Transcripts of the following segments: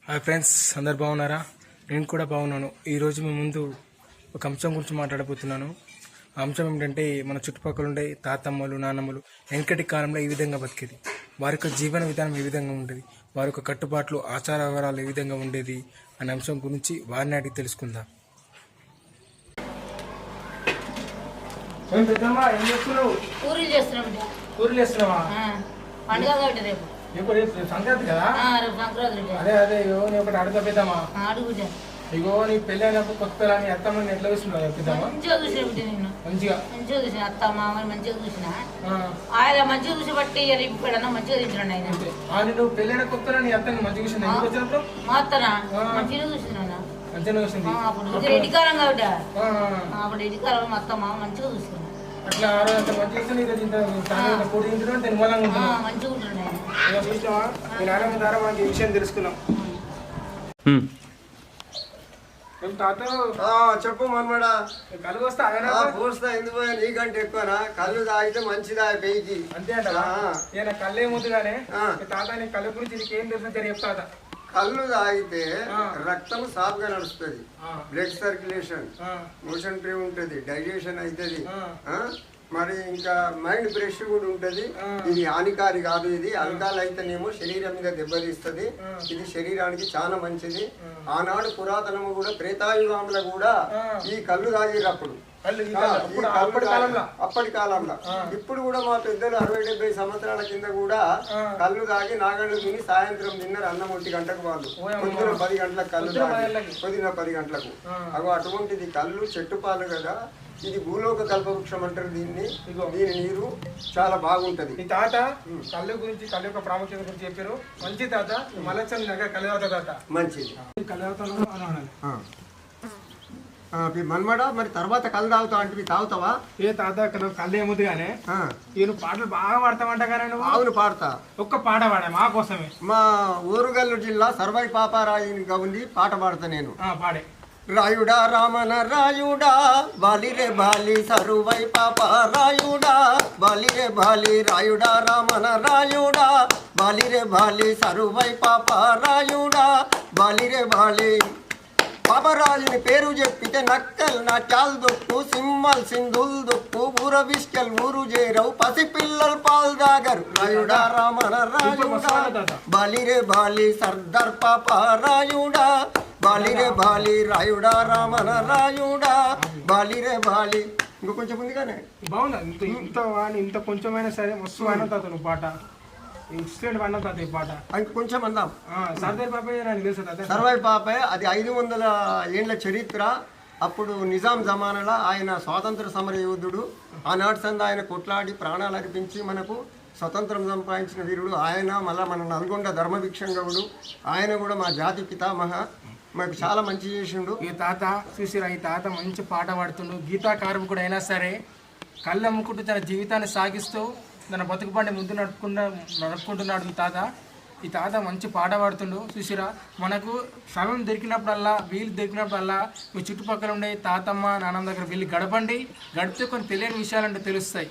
Hi friends, అందరు బాగున్నారా? నేను కూడా బాగున్నాను. ఈరోజు మీ ముందు ఒక అంశం గురించి మాట్లాడబోతున్నాను. ఆ అంశం ఏంటంటే, మన చుట్టుపక్కల ఉండే తాతమ్మలు, నాన్నమ్మలు వెనకటి కాలంలో ఏ విధంగా బతికేది, వారి యొక్క జీవన విధానం ఏ విధంగా ఉండేది, వారి యొక్క కట్టుబాట్లు, ఆచార వ్యవహారాలు ఏ విధంగా ఉండేది అనే అంశం గురించి వారిని అడిగి తెలుసుకుందాం. ఏం చేస్తున్నావు? పూరీలు చేస్తున్నావా? పండుగ కాబట్టి రేపు సంక్రాంతి కదా. అదే అదే ఇగో నీ ఒకటి అడుగుతా పెద్దామా. ఇగో నీ పెళ్ళి అయినప్పుడు కొత్త పిల్లని అత్తమ్మని ఎట్లా చూస్తున్నావు పెద్దామా? మంచిగా చూసిన నిన్ను మంచిగా చూసిన అత్త మామని మంచిగా చూసిన ఆయన మంచిగా చూసి బట్టి ఇప్పుడన్నా మంచిగా తింటున్నాడు ఆయన. నువ్వు పెళ్ళైన కొత్త నీ అత్తని మంచిగా చూసిన వచ్చినప్పుడు మా అత్తనా మంచిగా చూసిన మంచిగా చూసింది. అప్పుడు రెడ్డికాలం కాబట్టి అప్పుడు రెడ్డికాలం మా అత్త మామ మంచిగా చూసిన అట్లా ఆ రోజు అంత మంచిగా చూస్తే నీకు పొడి తింటున్నాడు తినమలంగా ఉంటున్నావు. మంచిగా ఉంటున్నాడు ఆయన. చూసినావా? మీ నాన్నమ్మ ద్వారా మనకి ఈ విషయం తెలుసుకున్నాం. తాత చెప్పు మనమడా. కళ్ళు వస్తా పూస్తా ఎందుకు నీకంటే ఎక్కువనా? కళ్ళు తాగితే మంచిదా పెయికి అంతే అంటారా? నేను కళ్ళే ముద్దుగానే తాత నీ కళ్ళ గురించి నీకేం తెలుసు చెప్తా. కళ్ళు తాగితే రక్తం సాఫ్గా నడుస్తుంది, బ్లడ్ సర్క్యులేషన్, మోషన్ ఫ్రీ ఉంటుంది, డైజెషన్ అవుతుంది, మరి ఇంకా మైండ్ ఫ్రెష్ కూడా ఉంటది. ఇది హానికారి కాదు. ఇది అల్కాల్ అయితేనేమో శరీరం మీద దెబ్బతీస్తుంది. ఇది శరీరానికి చాలా మంచిది. ఆనాడు పురాతనము కూడా త్రేతాయుగంలో కూడా ఈ కళ్ళు తాగిరప్పుడు అప్పటి కాలంలో. ఇప్పుడు కూడా మా పెద్దలు 60-70 సంవత్సరాల కింద కూడా కళ్ళు తాగి నాగళ్ళు తిని సాయంత్రం తిన్నారు అన్నం 1 గంటకు. వాళ్ళు పొద్దున 10 గంటలకు కళ్ళు తాగి పొద్దున 10 గంటలకు. అగో అటువంటిది కళ్ళు చెట్టు పాలు కదా. ఇది భూలోక కల్పవృక్షం అంటారు దీన్ని. దీని నీరు చాలా బాగుంటది. ఈ తాత కళ్ళు గురించి, కళ్ళు యొక్క ప్రాముఖ్యత గురించి చెప్పారు. మంచి తాత మలచండి కళ్ళు తాత తాత మంచిది. మన్మడ మరి తర్వాత కళ్ళు తాగుతావు అంటే తాగుతావా? ఏ తాత కళ్ళు ఏముంది కానీ ఈయన పాటలు బాగా పాడతామంట కానీ నువ్వు? అవును పాడతా. ఒక్క పాట పాడా మా కోసమే. మా ఊరుగల్లు జిల్లా సర్వై పాపారాయునిగా ఉంది, పాట పాడతా నేను. పాడే. రాయుడా రామన రాయుడా బాలిరే బాలి సరువై పాప రాయుడా బాలిరే బాలి రాయుడా రామన రాయుడా బాలిరే బాలి సరువై పాప రాయుడా బాలిరే బాలి. పాపరాజుని పేరు చెప్పితే నక్కల్ నాట్యాల్ దొక్కు, సింహల్ సింధుల్ దొక్కు, ఊర విష్కల్ ఊరు చేరవు, పసిపిల్లలు పాలు దాగరు. రాయుడా రామన రాయుడా బాలిరే బాలి సర్దార్ పాప రాయుడా బాలిరే బాలి రాయుడా రామన రాయుడా బాలిరే బాలి. ఇంకో కొంచెం ఉంది కానీ బాగుందా? ఇంత కొంచెమైనా సరే మస్తు అయినా తాత నువ్వు పాట ఇన్స్టెంట్ అన్నా తాత ఈ పాట. ఇంక కొంచెం అందాం. సర్దార్ పాపయ్య నాకు తెలుసు తాత. సర్వాయి పాపయ్య అది 500 ఏళ్ల చరిత్ర. అప్పుడు నిజాం జమానాలో ఆయన స్వాతంత్ర సమర యోధుడు. ఆనాటి సంద ఆయన కొట్లాడి ప్రాణాలు అర్పించి మనకు స్వతంత్రం సంపాదించిన వీరుడు ఆయన. మళ్ళీ మన నల్గొండ ధర్మభిక్షంగవుడు ఆయన కూడా మా జాతి పితామహ. మాకు చాలా మంచి చేసిండు ఈ తాత. చూసిరా, ఈ తాత మంచి పాట పాడుతుండు. గీతా కార్మికుడు అయినా సరే కళ్ళు అమ్ముకుంటూ తన జీవితాన్ని సాగిస్తూ తన బతుకు పండి ముందు నడుపుకుంటున్నాడు తాత. ఈ తాత మంచి పాట పాడుతుండు. చూసిరా, మనకు సమయం దొరికినప్పుడల్లా, వీలు దొరికినప్పుడల్లా మీ చుట్టుపక్కల ఉండే తాతమ్మ నాన్నమ్మ దగ్గర వెళ్ళి గడపండి. గడిపితే కొన్ని తెలియని విషయాలంటే తెలుస్తాయి.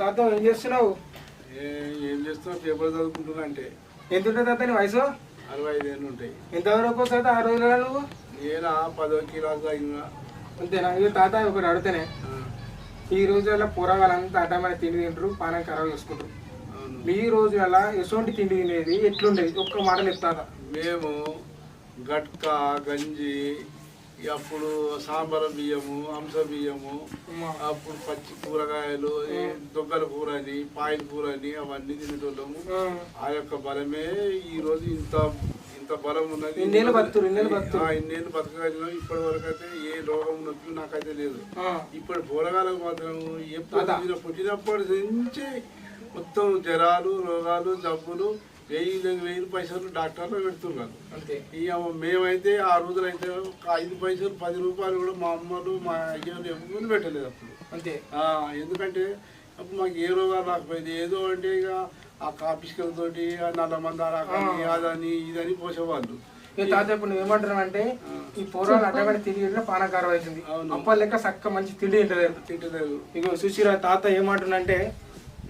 తాత ఏం చేస్తున్నావు? ఏం చేస్తున్నావు? పేపర్ చదువుకుంటున్నా. అంటే ఎంత ఉంటుంది తాత నీ వయసు? 65 ఏళ్ళు ఉంటాయి. ఎంతవరకు వస్తుంది ఆ రోజులలో నువ్వు? నేను 10 కిలోలు తగిన అంతేనా? ఇది తాత ఒకటి అడితేనే, ఈ రోజులలో కూరగాయలంతా అడ్డమైన తిండి తింటారు, పానం ఖరాబ్ చేసుకుంటారు. ఈ రోజులలో ఎటువంటి తిండి తినేది ఎట్లుండేది? ఒక్క మాటలు చెప్తాత. మేము గట్కా గంజి, అప్పుడు సాంబార్ బియ్యము, అంశ బియ్యము, అప్పుడు పచ్చి కూరగాయలు, దొగ్గల కూర అని, పాయిల కూర అని అవన్నీ తినేటోళ్ళము. ఆ యొక్క బలమే ఈ రోజు ఇంత బలం ఉన్నది. ఇన్నేళ్ళు బతకగలిగినాం. ఇప్పటి వరకు అయితే ఏ రోగం నొప్పి నాకైతే లేదు. ఇప్పుడు కూరగాయలకు మాత్రం ఎప్పుడు పుట్టినప్పటి నుంచి మొత్తం జ్వరాలు, రోగాలు, జబ్బులు, 1000 పైసలు డాక్టర్లు పెడుతున్నారు. ఇక మేమైతే ఆ రోజులైతే 5 పైసలు 10 రూపాయలు కూడా మా అమ్మలు మా అయ్యలు ఎవరు పెట్టలేదు అప్పుడు. అంతే. ఎందుకంటే అప్పుడు మాకు ఏ రోగాలు రాకపోయింది. ఏదో అంటే ఇక ఆ కాపిస్కలతోటి నల్ల మందారాకని అదని ఇదని పోసేవాళ్ళు. తాత ఇప్పుడు నువ్వు ఏమంటున్నావు అంటే, ఈ పూర్వాలు అడ్డమైన తిండి పానకారం అవుతుంది. అప్పటి లెక్క చక్క మంచి తిండి తింటలేదు. ఇక సుశీరా తాత ఏమంటున్నా అంటే,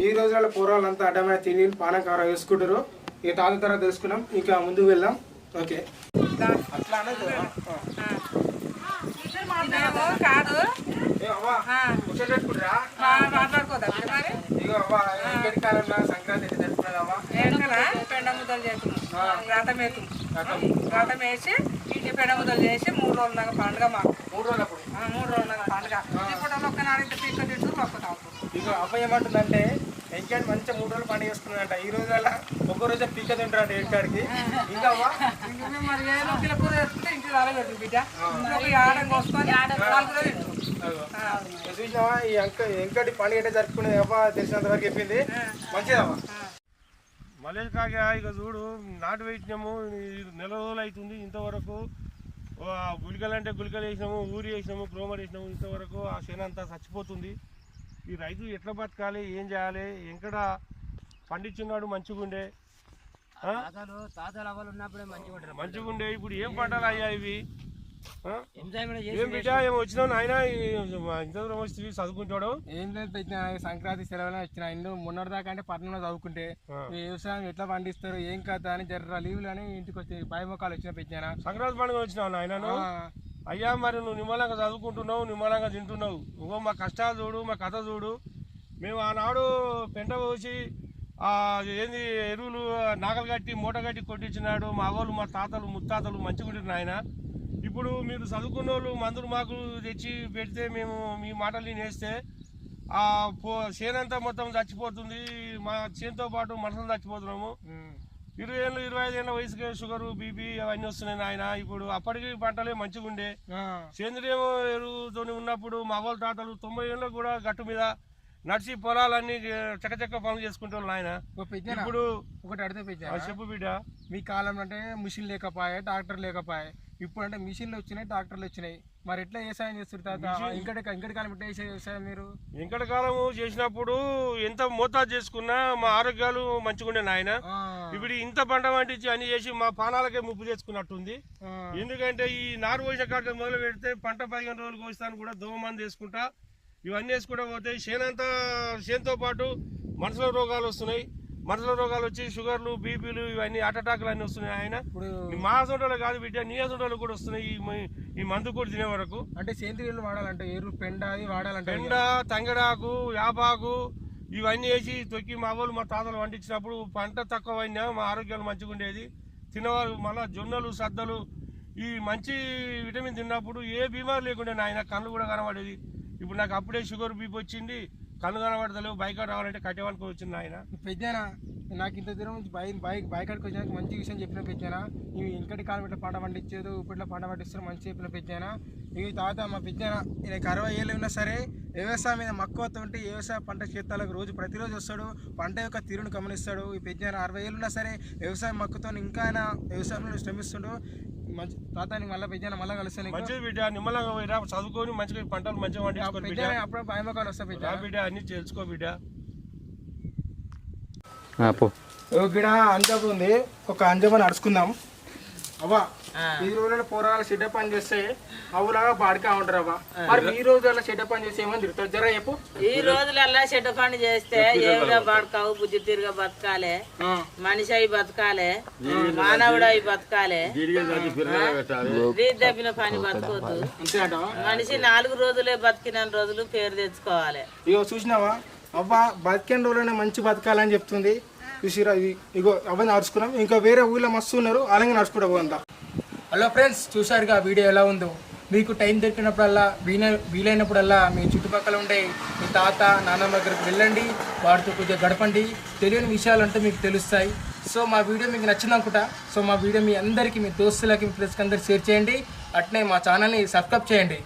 ఈ రోజులలో పూర్వాలంతా అడ్డమైన తిండి పానకారం వేసుకుంటారు. ఇక తాత తర్వాత తెలుసుకున్నాం, ఇంకా ముందుకు వెళ్దాం. ఓకే అట్లా అనేది కాదు పెట్టుకుంటారా? మాట్లాడుకోదా మరి ఇగో అవ్వ ఇంకటి కాలంలో సంక్రాంతి ఎట్లా జరుపుకున్నావు అవ్వ? వెనకల పెండ ముద్దలు చేస్తున్నాం, రథం రథం వేసి ఇంటి పెండ ముద్దలు చేసి 3 రోజుల దాకా పండుగ మాకు. 3 రోజులు అప్పుడు 3 రోజుల దాకా పండుగ. ఇప్పుడు ఒక్కనాడు ఇంత పీక తింటూ మొక్కుతాం. ఇక అవ్వ ఏమంటుందంటే వెంకట్ మంచిగా 3 రోజులు పండుగ చేసుకున్నాడంట. ఈ రోజు అలా ఒక్క రోజే పీక తింటారంట వెంకడికి. ఇంకా అవ్వ మరి ఏ రోజుల కూర వేసుకుంటే ఇంటి రాలే పెడుతుంది బిడ్డ. ఇంకొక ఆడం కోసుకొని 4 రోజులు చూసినావా ఈ వెంకటి పండుగ ఎట్లా జరుపుకునేది అవ్వ తెలిసినంత వరకు చెప్పింది. మంచిదవ్వ. మలేజ్ కాగా ఇక చూడు నాటు వేసినాము, నెల రోజులు అవుతుంది. ఇంతవరకు గుళికలు అంటే గుళికలు వేసినాము, ఊరి వేసినాము, గ్రోమర్ వేసినాము. ఇంతవరకు ఆ చేనంతా చచ్చిపోతుంది. ఈ రైతు ఎట్లా బతకాలి, ఏం చేయాలి? ఎక్కడ పండించున్నాడు మంచిగుండే, మంచిగుండే. ఇప్పుడు ఏం పంటలు అయ్యా ఇవి? ఏం బిడ్డ ఏమో వచ్చినావు నాయన, ఇంత దూరం వచ్చి చదువుకుంటాడు? ఏం లేదు పెట్టిన సంక్రాంతి సెలవులు వచ్చిన ఇల్లు మొన్నటి దాకా అంటే పట్టణంలో చదువుకుంటే వ్యవసాయం ఎట్లా పండిస్తారు ఏం కథ అని జర్ర లీవ్లు అని ఇంటికి వచ్చి భయమొక్కలు వచ్చిన పెట్టినా. సంక్రాంతి పండుగ వచ్చినావు నాయన? అయ్యా మరి నువ్వు నిమ్మలంగా చదువుకుంటున్నావు, నిమ్మలంగా తింటున్నావు. నువ్వు మా కష్టాలు చూడు, మా కథ చూడు. మేము ఆనాడు పెంట పోసి ఏంది ఎరువులు నాగలు కట్టి మూట కట్టి కొట్టించినాడు. మా అవ్వలు మా తాతలు ముత్తాతలు మంచిగా ఉంటుంది నాయన. ఇప్పుడు మీరు చదువుకున్న వాళ్ళు మందులు మాకు తెచ్చి పెడితే మేము మీ మాటలు నేస్తే చేనంతా మొత్తం చచ్చిపోతుంది. మా చేనుతో పాటు మనుషులు చచ్చిపోతున్నాము. 20 ఏళ్ళు 25 ఏళ్ళ వయసుకే షుగరు, బీపీ అవన్నీ వస్తున్నాయి నాయన. ఇప్పుడు అప్పటికి పంటలే మంచిగా ఉండే. సేంద్రియ ఎరువుతో ఉన్నప్పుడు మా అవ్వల తాతలు 90 ఏళ్ళకు కూడా గట్టు మీద నడిచి పొలాలన్నీ చక్కచక్క పనులు చేసుకుంటారు నాయన. ఇప్పుడు ఒకటి అడితే చెప్పు బిడ్డ. మీ కాలంలో అంటే మిషన్ లేకపోయా, ట్రాక్టర్ లేకపోయా. ఇప్పుడు అంటే మిషన్లు వచ్చినాయి, ట్రాక్టర్లు వచ్చినాయి. మరి ఎట్లా వ్యవసాయం చేస్తారు తాత? ఇంకటి కాలం ఎట్లా చేసే వ్యవసాయం మీరు? ఇంకటి కాలము చేసినప్పుడు ఎంత మోతాదు చేసుకున్నా మా ఆరోగ్యాలు మంచిగా ఉండే నాయన. ఇప్పుడు ఇంత పంట పండించి అన్ని చేసి మా పానాలకే ముప్పు చేసుకున్నట్టుంది. ఎందుకంటే ఈ నారు పోసిన కాడికి మొదలు పెడితే పంట 15 రోజులు కోస్తాను కూడా దోమంది వేసుకుంటా ఇవన్నీ వేసుకుంటా పోతే చేనుతో పాటు మనుషుల రోగాలు వస్తున్నాయి. మనుషుల రోగాలు వచ్చి షుగర్లు, బీపీలు, ఇవన్నీ హార్ట్ అటాక్లు అన్నీ వస్తున్నాయి ఆయన. మా సొంటలు కాదు బిడ్డ, నీ సొంటలు కూడా వస్తున్నాయి ఈ మందు కూడా తినే వరకు. అంటే సేంద్రియాలు వాడాలంటే ఎరువు పెండ అది వాడాలంటే పెండ, తంగడాకు, యాపాకు ఇవన్నీ వేసి తొక్కి మా వాళ్ళు మా తాతలు పండించినప్పుడు పంట తక్కువ అయినా మా ఆరోగ్యాలు మంచిగా ఉండేది. తినవాళ్ళు మళ్ళీ జొన్నలు, సద్దలు ఈ మంచి విటమిన్ తిన్నప్పుడు ఏ బీమారు లేకుండా ఆయన కళ్ళు కూడా కనబడేది. ఇప్పుడు నాకు అప్పుడే షుగర్, బీపీ వచ్చింది, కళ్ళు కనబడతలేవు. బైక్ రావాలంటే కట్టేవానికి వచ్చింది ఆయన. పెద్దనా నాకు ఇంత దూరం నుంచి బైకాడికి వచ్చినాక మంచి విషయం చెప్పిన పెద్దనా. ఇవి ఇంకటి కాలం ఇట్లా పంట పండించేది, ఇప్పట్లో పంట పండిస్తారు మంచి చెప్పిన పెద్దనా. ఇవి తాత మా పెద్దనా ఈయనకి 60 ఏళ్ళు ఉన్నా సరే వ్యవసాయం మీద మక్కువతో ఉంటే వ్యవసాయ పంట క్షేత్రాలకు ప్రతిరోజు వస్తాడు, పంట యొక్క తీరును గమనిస్తాడు. ఈ పెద్దనా 60 ఏళ్ళు ఉన్నా సరే వ్యవసాయం మక్కుతో ఇంకా ఆయన వ్యవసాయంలో శ్రమిస్తుండు. మంచి తాత మళ్ళీ పెద్దనా మళ్ళీ కలుస్తాను. మంచిది బిడ్డ, నిమ్మలంగా పోయిరా, చదువుకొని మంచిగా పంటలు మంచిగా పండించుకో. అప్పుడు భయమకాలు వస్తా బిడ్డ, అన్ని తెలుసుకో బిడ్డ. గిడ అంజబు ఉంది, ఒక అంజబని అడుచుకుందాం. అవ్వ ఈ రోజుల్లో పోరాలు చెడ్డ పని చేస్తే అవులాగా బాడికా ఉంటారు. అవ్వ మరి ఈ రోజుల్లో చెడ్డ పని చేస్తే ఏమని తిరుగుతారు జర చెప్పు. ఈ రోజులల్లా చెడ్డ పని చేస్తే ఏమిగా బాడకావు, బుద్ధి తిరిగా బతకాలి, మనిషి అయి బతకాలి, మానవుడు అయి బతకాలి, రీతి తప్పిన పని బతకొద్దు. అంతే అంటావా? మనిషి 4 రోజులే బతికిన రోజులు పేరు తెచ్చుకోవాలి. ఇగో చూసినావా అవ్వ బతికిన రోజులనే మంచి బతకాలని చెప్తుంది. చూసిరా ఇగో అవన్నీ నడుచుకున్నాం. ఇంకా వేరే ఊళ్ళో మస్తు ఉన్నారు, అలాగే నడుచుకుంటా పోందా. హలో ఫ్రెండ్స్, చూసారుగా వీడియో ఎలా ఉందో. మీకు టైం దొరికినప్పుడల్లా వీలైనప్పుడల్లా మీ చుట్టుపక్కల ఉండే మీ తాత, నాన్నమ్మ దగ్గరికి వెళ్ళండి, వాటితో కొద్దిగా గడపండి. తెలియని విషయాలు అంటే మీకు తెలుస్తాయి. సో మా వీడియో మీకు నచ్చింది అనుకుంటా. సో మా వీడియో మీ అందరికీ, మీ దోస్తులకి, మీ ఫ్రెండ్స్కి అందరికి షేర్ చేయండి. అట్నే మా ఛానల్ని సబ్స్క్రైబ్ చేయండి.